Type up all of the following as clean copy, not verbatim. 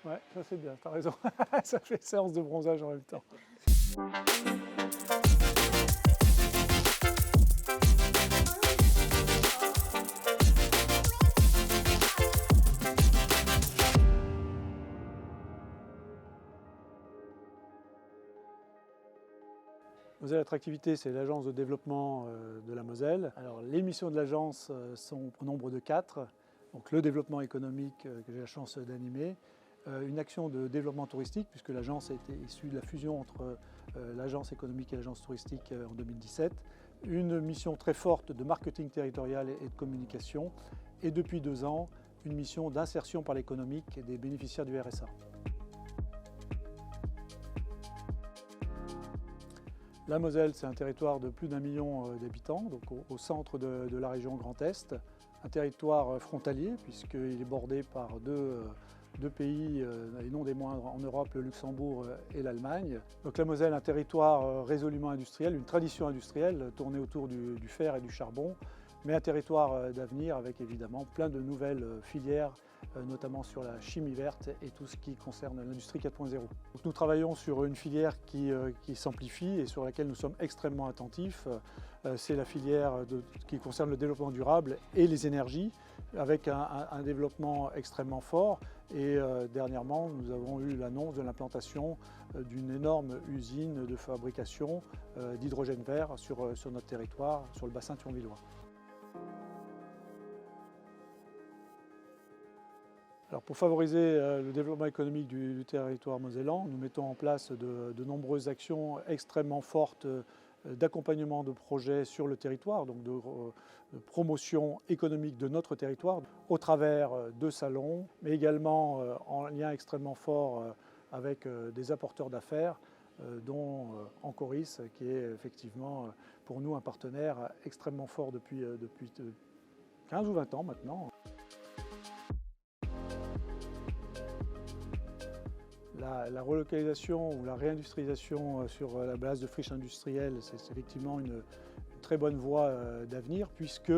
Ouais, ça c'est bien, t'as raison. Ça fait séance de bronzage en même temps. Moselle Attractivité, c'est l'agence de développement de la Moselle. Alors, les missions de l'agence sont au nombre de 4. Donc, le développement économique que j'ai la chance d'animer, une action de développement touristique, puisque l'agence a été issue de la fusion entre l'agence économique et l'agence touristique en 2017, une mission très forte de marketing territorial et de communication, et depuis 2 ans, une mission d'insertion par l'économique des bénéficiaires du RSA. La Moselle, c'est un territoire de plus d'1 million d'habitants, donc au centre de la région Grand Est. Un territoire frontalier, puisqu'il est bordé par deux pays, et non des moindres en Europe, le Luxembourg et l'Allemagne. Donc la Moselle, un territoire résolument industriel, une tradition industrielle tournée autour du fer et du charbon, mais un territoire d'avenir avec évidemment plein de nouvelles filières, notamment sur la chimie verte et tout ce qui concerne l'industrie 4.0. Nous travaillons sur une filière qui s'amplifie et sur laquelle nous sommes extrêmement attentifs. C'est la filière qui concerne le développement durable et les énergies, avec un développement extrêmement fort. Et dernièrement, nous avons eu l'annonce de l'implantation d'une énorme usine de fabrication d'hydrogène vert sur notre territoire, sur le bassin thionvillois. Alors pour favoriser le développement économique du territoire mosellan, nous mettons en place de nombreuses actions extrêmement fortes d'accompagnement de projets sur le territoire, donc de promotion économique de notre territoire, au travers de salons, mais également en lien extrêmement fort avec des apporteurs d'affaires, dont Ancoris, qui est effectivement pour nous un partenaire extrêmement fort depuis 15 ou 20 ans maintenant. La relocalisation ou la réindustrialisation sur la base de friches industrielles, c'est effectivement une très bonne voie d'avenir, puisque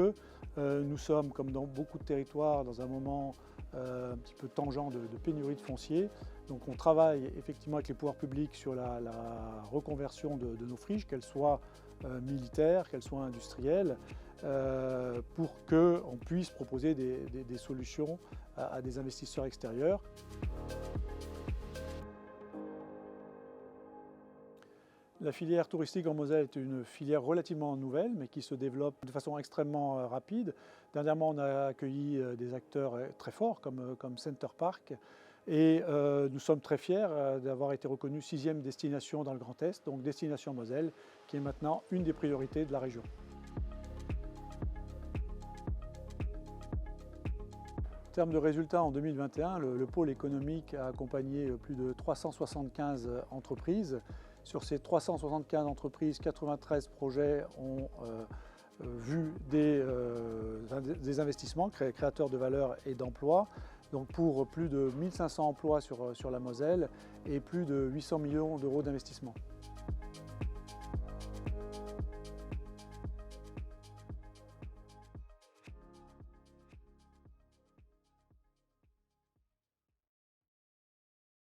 nous sommes, comme dans beaucoup de territoires, dans un moment un petit peu tangent de pénurie de foncier. Donc on travaille effectivement avec les pouvoirs publics sur la reconversion de nos friches, qu'elles soient militaires, qu'elles soient industrielles, pour qu'on puisse proposer des solutions à des investisseurs extérieurs. La filière touristique en Moselle est une filière relativement nouvelle, mais qui se développe de façon extrêmement rapide. Dernièrement, on a accueilli des acteurs très forts comme Center Parcs, et nous sommes très fiers d'avoir été reconnus 6e destination dans le Grand Est, donc destination Moselle, qui est maintenant une des priorités de la région. En termes de résultats, en 2021, le pôle économique a accompagné plus de 375 entreprises. Sur ces 375 entreprises, 93 projets ont vu des investissements créateurs de valeur et d'emplois, donc pour plus de 1500 emplois sur la Moselle et plus de 800 millions d'euros d'investissement.